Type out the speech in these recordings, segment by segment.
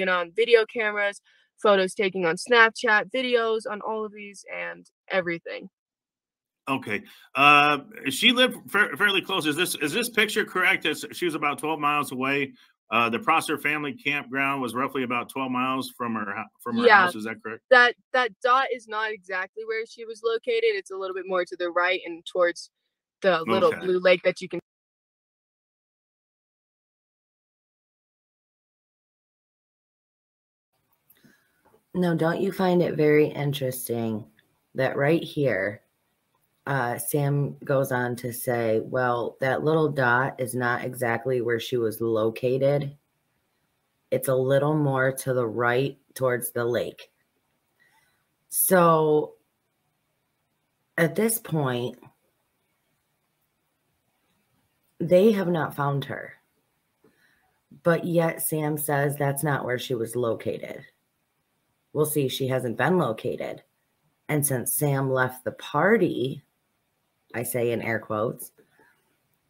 on video cameras, photos taken on Snapchat, videos on all of these, and everything. Okay. She lived fairly close. Is this picture correct? She was about 12 miles away. The Prosser family campground was roughly about 12 miles from her Yeah, house. Is that correct? that dot is not exactly where she was located. It's a little bit more to the right and towards the little Okay. blue lake that you can. No, don't you find it very interesting that right here, Sam goes on to say, well, that little dot is not exactly where she was located. It's a little more to the right towards the lake. So at this point, they have not found her. But yet Sam says that's not where she was located. We'll see, she hasn't been located. And since Sam left the party, I say in air quotes,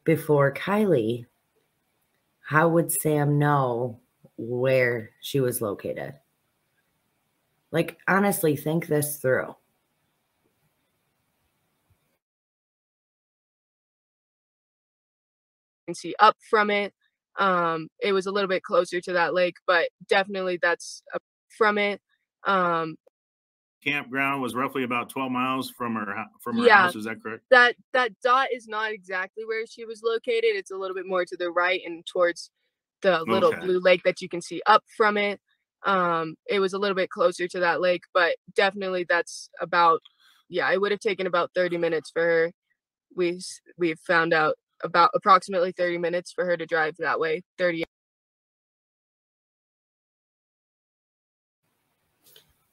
before Kiely, how would Sam know where she was located? Like, honestly, think this through. And see up from it. It was a little bit closer to that lake, but definitely that's from it. Campground was roughly about 12 miles from her Yeah, house. Is that correct? that dot is not exactly where she was located. It's a little bit more to the right and towards the little Okay. blue lake that you can see up from it. It was a little bit closer to that lake, but definitely that's about, yeah, it would have taken about 30 minutes for her. We've found out about approximately 30 minutes for her to drive that way. 30.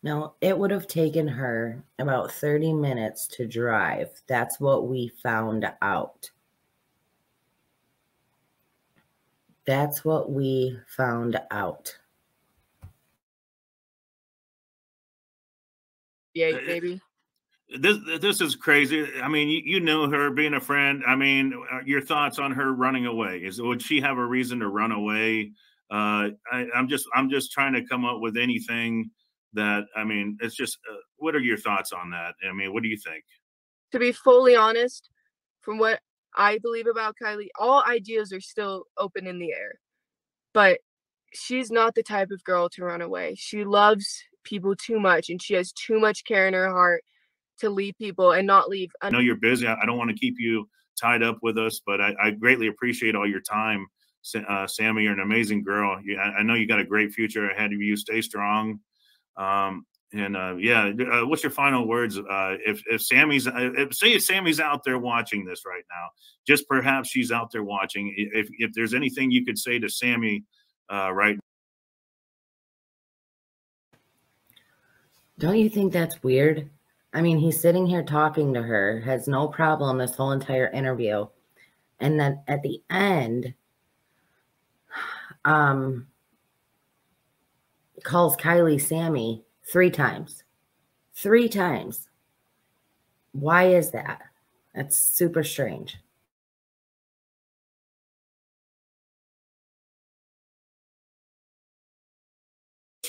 Now, it would have taken her about 30 minutes to drive. That's what we found out. That's what we found out. Yeah, maybe. This is crazy. I mean, you know her being a friend. I mean, your thoughts on her running away? Would she have a reason to run away? I'm just trying to come up with anything that, I mean, it's just what are your thoughts on that? I mean, what do you think? To be fully honest, from what I believe about Kiely, all ideas are still open in the air. But she's not the type of girl to run away. She loves people too much, and she has too much care in her heart to leave people and not leave. I know you're busy. I don't want to keep you tied up with us, but I greatly appreciate all your time. Sammy, you're an amazing girl. I know you got a great future ahead of you. Stay strong. What's your final words? If Sammy's, say Sammy's out there watching this right now, just perhaps she's out there watching. If there's anything you could say to Sammy right now. Don't you think that's weird? I mean, he's sitting here talking to her, has no problem this whole entire interview. And then at the end, calls Kiely Sammy 3 times. 3 times. Why is that? That's super strange.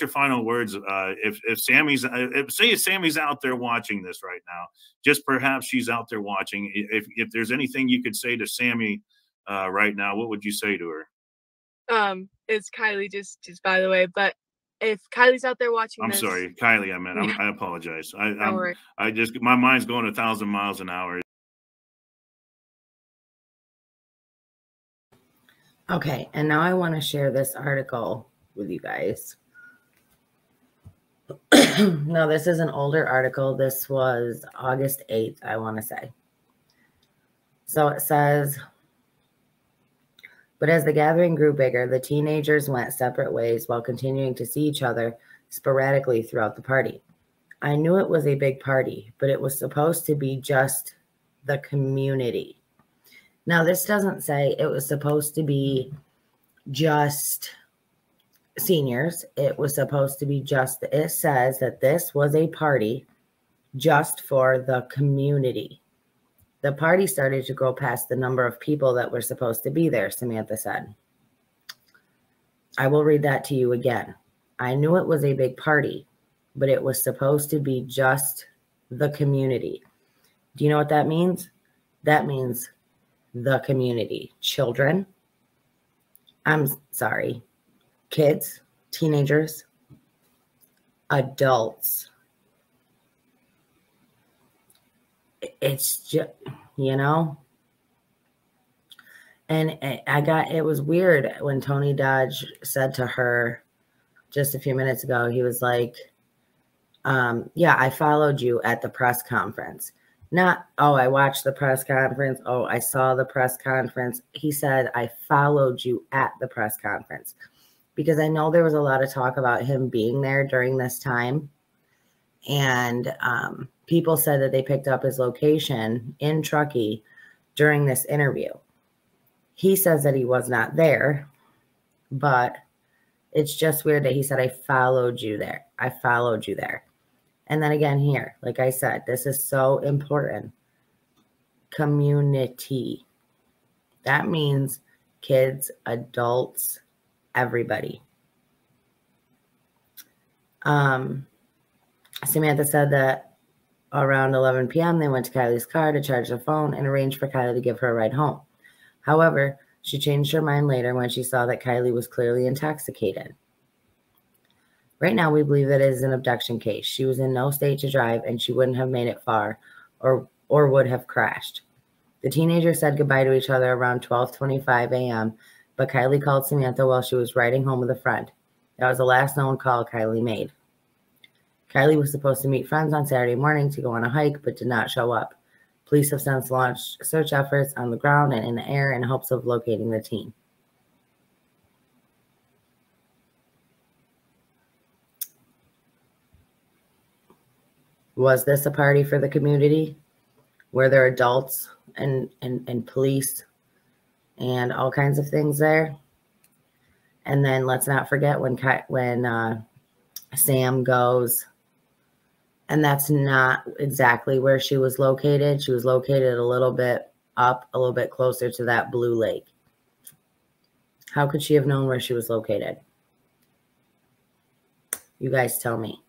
Your final words? If Sammy's, say Sammy's out there watching this right now, just perhaps she's out there watching. If there's anything you could say to Sammy right now, what would you say to her? It's Kiely, just by the way, but if Kylie's out there watching I'm this, sorry, Kiely, I meant. I apologize. don't worry. I just, my mind's going 1,000 miles an hour. Okay, and now I want to share this article with you guys. No, this is an older article. This was August 8th, I want to say. So it says, but as the gathering grew bigger, the teenagers went separate ways while continuing to see each other sporadically throughout the party. I knew it was a big party, but it was supposed to be just the community. Now, this doesn't say it was supposed to be just seniors. It was supposed to be just, it says that this was a party just for the community. The party started to grow past the number of people that were supposed to be there, Samantha said. I will read that to you again. I knew it was a big party, but it was supposed to be just the community. Do you know what that means? That means the community. Children, I'm sorry, kids, teenagers, adults. It's just, you know, and it was weird when Tony Dodge said to her just a few minutes ago, he was like, yeah, I followed you at the press conference. Not, oh, I watched the press conference. Oh, I saw the press conference. He said, I followed you at the press conference. Because I know there was a lot of talk about him being there during this time. And people said that they picked up his location in Truckee during this interview. He says that he was not there, but it's just weird that he said, I followed you there. I followed you there. And then again here, like I said, this is so important. Community. That means kids, adults, everybody. Samantha said that around 11 p.m. they went to Kylie's car to charge the phone and arranged for Kiely to give her a ride home. However, she changed her mind later when she saw that Kiely was clearly intoxicated. Right now, we believe that it is an abduction case. She was in no state to drive, and she wouldn't have made it far or would have crashed. The teenagers said goodbye to each other around 12:25 a.m., but Kiely called Samantha while she was riding home with a friend. That was the last known call Kiely made. Kiely was supposed to meet friends on Saturday morning to go on a hike, but did not show up. Police have since launched search efforts on the ground and in the air in hopes of locating the teen. Was this a party for the community? Were there adults and police and all kinds of things there? And then let's not forget when Sam goes, and that's not exactly where she was located. She was located a little bit up, a little bit closer to that blue lake. How could she have known where she was located? You guys tell me.